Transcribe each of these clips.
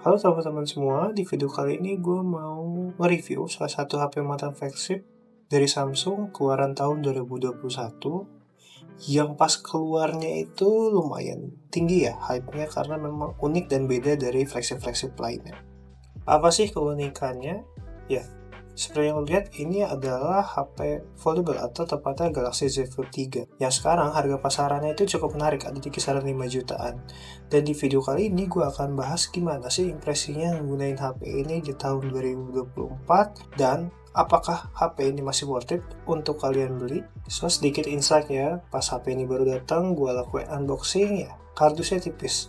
Halo teman-teman semua, di video kali ini gue mau nge-review salah satu HP mata flagship dari Samsung keluaran tahun 2021 yang pas keluarnya itu lumayan tinggi ya hype-nya karena memang unik dan beda dari flagship-flagship lainnya. Apa sih keunikannya? Ya, seperti yang lo lihat ini adalah HP foldable atau tepatnya Galaxy Z Flip 3 yang sekarang harga pasarannya itu cukup menarik, ada di kisaran 5 jutaan. Dan di video kali ini gue akan bahas gimana sih impresinya menggunakan HP ini di tahun 2024 dan apakah HP ini masih worth it untuk kalian beli. So, sedikit insight ya, pas HP ini baru datang gue lakuin unboxing ya, kardusnya tipis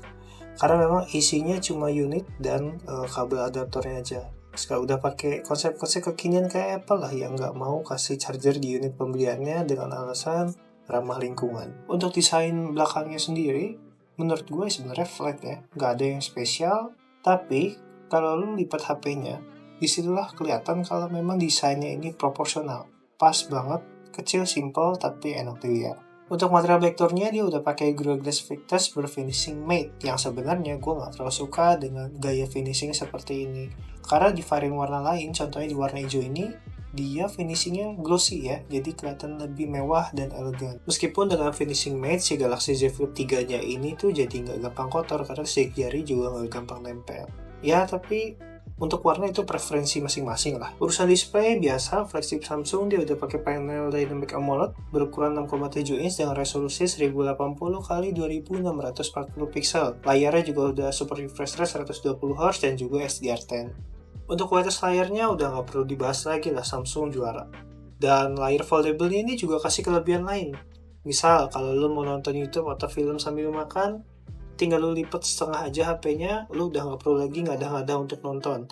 karena memang isinya cuma unit dan kabel adaptornya aja. Sekarang udah pakai konsep-konsep kekinian kayak Apple lah yang nggak mau kasih charger di unit pembeliannya dengan alasan ramah lingkungan. Untuk desain belakangnya sendiri, menurut gue sebenarnya flat ya, nggak ada yang spesial. Tapi kalau lu lipat HP-nya, disitulah kelihatan kalau memang desainnya ini proporsional, pas banget, kecil, simple tapi enak dilihat. Untuk material backdoornya dia udah pakai Gorilla Glass Victus berfinishing matte yang sebenarnya gue nggak terlalu suka dengan gaya finishing seperti ini. Karena di varian warna lain, contohnya di warna hijau ini, dia finishingnya glossy ya, jadi kelihatan lebih mewah dan elegan. Meskipun dengan finishing matte, si Galaxy Z Flip 3-nya ini tuh jadi nggak gampang kotor karena sidik jari juga nggak gampang nempel. Ya, tapi untuk warna itu preferensi masing-masing lah. Urusan display biasa, flagship Samsung dia udah pakai panel Dynamic AMOLED berukuran 6,7 inch dengan resolusi 1080x2640 pixel. Layarnya juga udah super refresh rate 120Hz dan juga SDR10. Untuk kualitas layarnya udah nggak perlu dibahas lagi lah, Samsung juara. Dan layar foldable ini juga kasih kelebihan lain. Misal, kalau lo mau nonton YouTube atau film sambil makan, tinggal lu lipat setengah aja HP-nya, lu udah nggak perlu lagi ngada-ngada untuk nonton.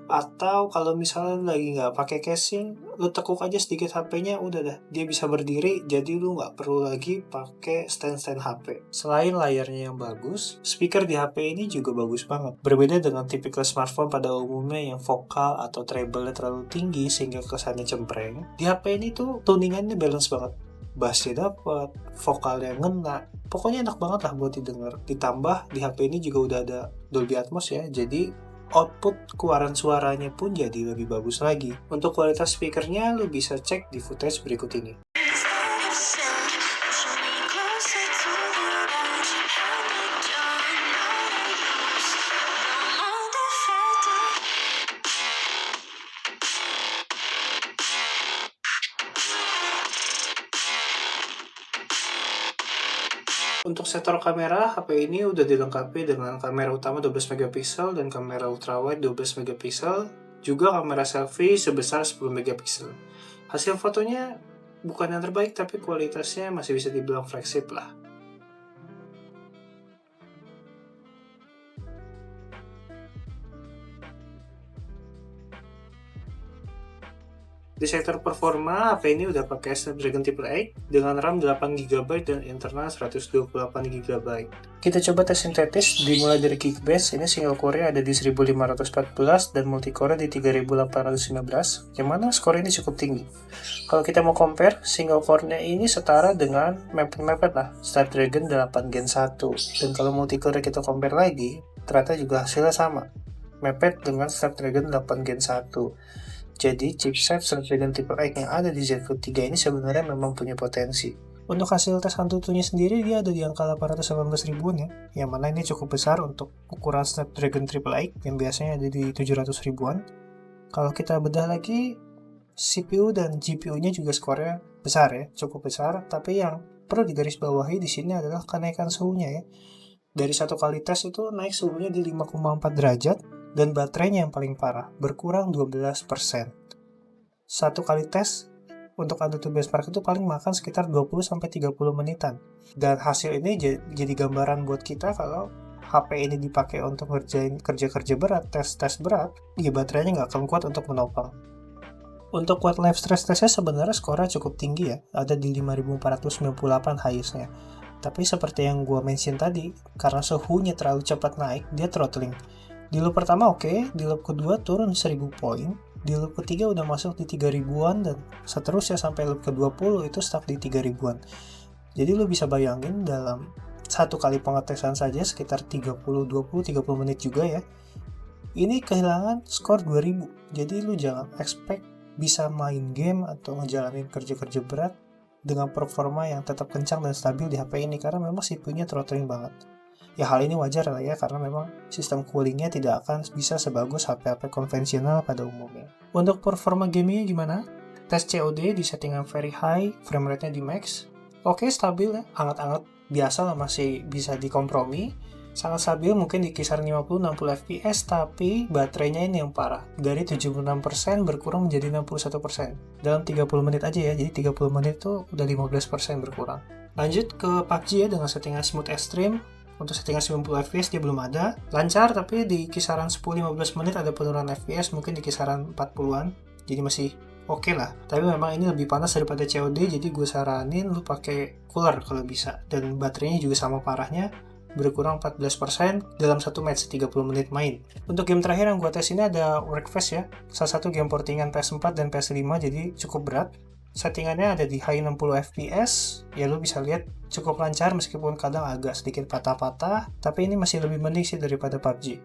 Atau kalau misalnya lagi nggak pakai casing, lu tekuk aja sedikit HP-nya, udah dah, dia bisa berdiri, jadi lu nggak perlu lagi pakai stand HP. Selain layarnya yang bagus, speaker di HP ini juga bagus banget. Berbeda dengan tipikal smartphone pada umumnya yang vokal atau treble-nya terlalu tinggi sehingga kesannya cempreng, di HP ini tuh tuningannya balance banget. Bassnya dapat, vokalnya ngena, pokoknya enak banget lah buat didengar. Ditambah di HP ini juga udah ada Dolby Atmos ya, jadi output keluaran suaranya pun jadi lebih bagus lagi. Untuk kualitas speakernya lu bisa cek di footage berikut ini. Untuk sektor kamera, HP ini udah dilengkapi dengan kamera utama 12 megapiksel dan kamera ultrawide 12 megapiksel, juga kamera selfie sebesar 10 megapiksel. Hasil fotonya bukan yang terbaik, tapi kualitasnya masih bisa dibilang flagship lah. Di sektor performa, HP ini udah pakai Snapdragon 888 dengan RAM 8GB dan internal 128GB. Kita coba tes sintetis, dimulai dari Geekbench, ini single core ada di 1514 dan multicore di 3815, yang mana skor ini cukup tinggi. Kalau kita mau compare, single core-nya ini setara dengan mepet-mepet lah, Snapdragon 8 Gen 1. Dan kalau multicore kita compare lagi, ternyata juga hasilnya sama, mepet dengan Snapdragon 8 Gen 1. Jadi, chipset Snapdragon 888 yang ada di Z Flip 3 ini sebenarnya memang punya potensi. Untuk hasil tes Antutunya sendiri, dia ada di angka 818 ribuan ya, yang mana ini cukup besar untuk ukuran Snapdragon 888 yang biasanya ada di 700 ribuan. Kalau kita bedah lagi, CPU dan GPU-nya juga skornya besar ya, cukup besar, tapi yang perlu digarisbawahi di sini adalah kenaikan suhunya ya. Dari satu kali tes itu naik suhunya di 5,4 derajat, dan baterainya yang paling parah, berkurang 12%. Satu kali tes untuk Antutu benchmark itu paling makan sekitar 20-30 menitan. Dan hasil ini jadi gambaran buat kita kalau HP ini dipakai untuk ngerjain kerja-kerja berat, tes-tes berat, ya baterainya nggak akan kuat untuk menopang. Untuk kuat live stress testnya sebenarnya skornya cukup tinggi ya, ada di 5498 highest-nya. Tapi seperti yang gue mention tadi, karena suhunya terlalu cepat naik, dia throttling. Di loop pertama oke, di loop kedua turun 1000 poin, di loop ketiga udah masuk di 3000-an, dan seterusnya sampai loop ke-20 itu stuck di 3000-an. Jadi lo bisa bayangin dalam satu kali pengetesan saja sekitar 30 menit juga ya, ini kehilangan skor 2000. Jadi lu jangan expect bisa main game atau ngejalanin kerja-kerja berat dengan performa yang tetap kencang dan stabil di HP ini, karena memang CPU-nya throttling banget. Ya hal ini wajar lah ya, karena memang sistem coolingnya tidak akan bisa sebagus HP-HP konvensional pada umumnya. Untuk performa gamingnya gimana? Tes COD di settingan very high, frame rate-nya di max. Oke, stabil ya, hangat-hangat biasa lah, masih bisa dikompromi. Sangat stabil, mungkin di kisaran 50-60 fps, tapi baterainya ini yang parah. Dari 76% berkurang menjadi 61%. Dalam 30 menit aja ya, jadi 30 menit tuh udah 15% berkurang. Lanjut ke PUBG ya, dengan settingan smooth extreme. Untuk settingan 90 fps dia belum ada. Lancar, tapi di kisaran 10-15 menit ada penurunan fps, mungkin di kisaran 40-an. Jadi masih oke lah. Tapi memang ini lebih panas daripada COD, jadi gue saranin lu pakai cooler kalau bisa. Dan baterainya juga sama parahnya, berkurang 14% dalam satu match 30 menit main. Untuk game terakhir yang gue tes ini ada Wreckfest ya, salah satu game portingan PS4 dan PS5, jadi cukup berat. Settingannya ada di high 60 fps, ya lu bisa lihat cukup lancar meskipun kadang agak sedikit patah-patah, tapi ini masih lebih mending sih daripada PUBG.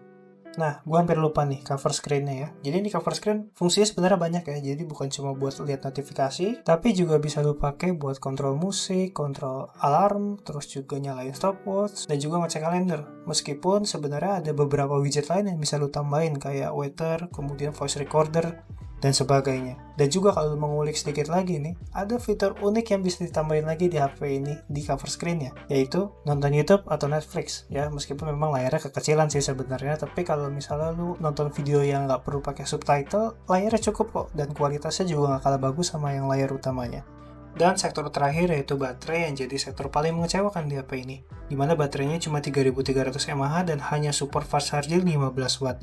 Nah, gue hampir lupa nih cover screen-nya ya. Jadi ini cover screen fungsinya sebenarnya banyak ya. Jadi bukan cuma buat lihat notifikasi, tapi juga bisa lu pakai buat kontrol musik, kontrol alarm, terus juga nyalain stopwatch, dan juga ngecek kalender. Meskipun sebenarnya ada beberapa widget lain yang bisa lu tambahin kayak waiter, kemudian voice recorder, dan sebagainya. Dan juga kalau mengulik sedikit lagi nih, ada fitur unik yang bisa ditambahin lagi di HP ini di cover screen-nya, yaitu nonton YouTube atau Netflix ya. Meskipun memang layarnya kekecilan sih sebenarnya, tapi kalau misalnya lu nonton video yang nggak perlu pakai subtitle, layarnya cukup kok, dan kualitasnya juga nggak kalah bagus sama yang layar utamanya. Dan sektor terakhir yaitu baterai, yang jadi sektor paling mengecewakan di HP ini, dimana baterainya cuma 3300 mAh dan hanya support fast charging 15 watt.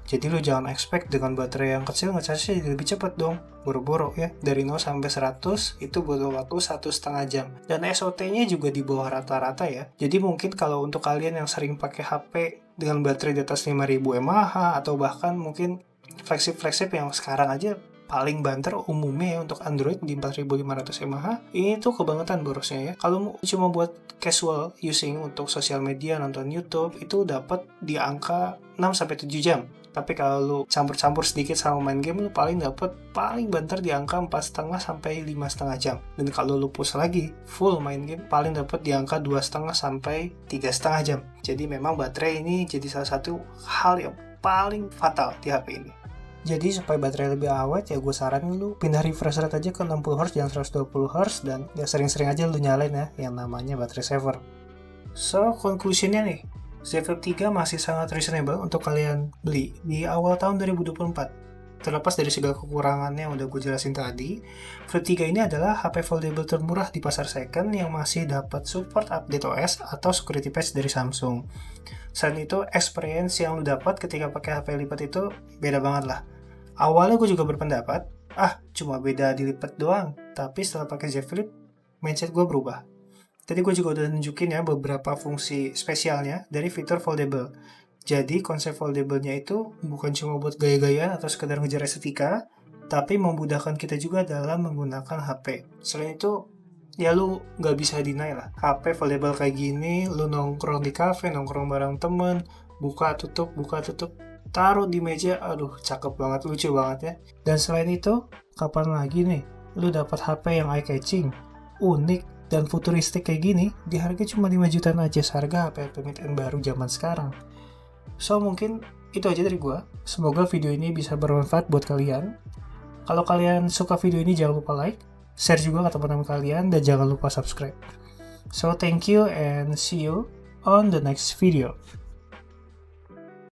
Jadi lo jangan expect dengan baterai yang kecil nge-charge lebih cepat dong. Boro-boro ya, dari 0 sampai 100 itu butuh waktu 1,5 jam. Dan SOT-nya juga di bawah rata-rata ya. Jadi mungkin kalau untuk kalian yang sering pakai HP dengan baterai di atas 5000 mAh, atau bahkan mungkin flagship yang sekarang aja paling banter umumnya ya untuk Android di 4500 mAh, ini tuh kebangetan borosnya ya. Kalau cuma buat casual using untuk sosial media, nonton YouTube, itu dapat di angka 6-7 jam. Tapi kalau lu campur-campur sedikit sama main game, lu paling banter di angka 4,5 sampai 5,5 jam. Dan kalau lu push lagi full main game, paling dapat di angka 2,5 sampai 3,5 jam. Jadi memang baterai ini jadi salah satu hal yang paling fatal di HP ini. Jadi supaya baterai lebih awet ya gue saranin lu pindah refresh rate aja ke 60Hz jangan 120Hz, dan ya sering-sering aja lu nyalain ya yang namanya baterai saver. So conclusionnya nih, Z Flip 3 masih sangat reasonable untuk kalian beli di awal tahun 2024. Terlepas dari segala kekurangannya yang udah gue jelasin tadi, Flip 3 ini adalah HP foldable termurah di pasar second yang masih dapat support update OS atau security patch dari Samsung. Selain itu, experience yang lu dapat ketika pakai HP lipat itu beda banget lah. Awalnya gue juga berpendapat, cuma beda dilipat doang. Tapi setelah pakai Z Flip, mindset gue berubah. Tadi gue juga udah nunjukin ya beberapa fungsi spesialnya dari fitur foldable. Jadi konsep foldable-nya itu bukan cuma buat gaya-gayaan atau sekedar ngejar estetika, tapi memudahkan kita juga dalam menggunakan HP. Selain itu, ya lu gak bisa deny lah. HP foldable kayak gini, lu nongkrong di cafe, nongkrong bareng temen, buka tutup, taruh di meja, aduh cakep banget, lucu banget ya. Dan selain itu, kapan lagi nih lu dapat HP yang eye-catching, unik, dan futuristik kayak gini di harga cuma 5 jutaan aja, seharga HP mid-end baru zaman sekarang. So mungkin itu aja dari gua. Semoga video ini bisa bermanfaat buat kalian. Kalau kalian suka video ini jangan lupa like, share juga ke teman-teman kalian, dan jangan lupa subscribe. So thank you and see you on the next video.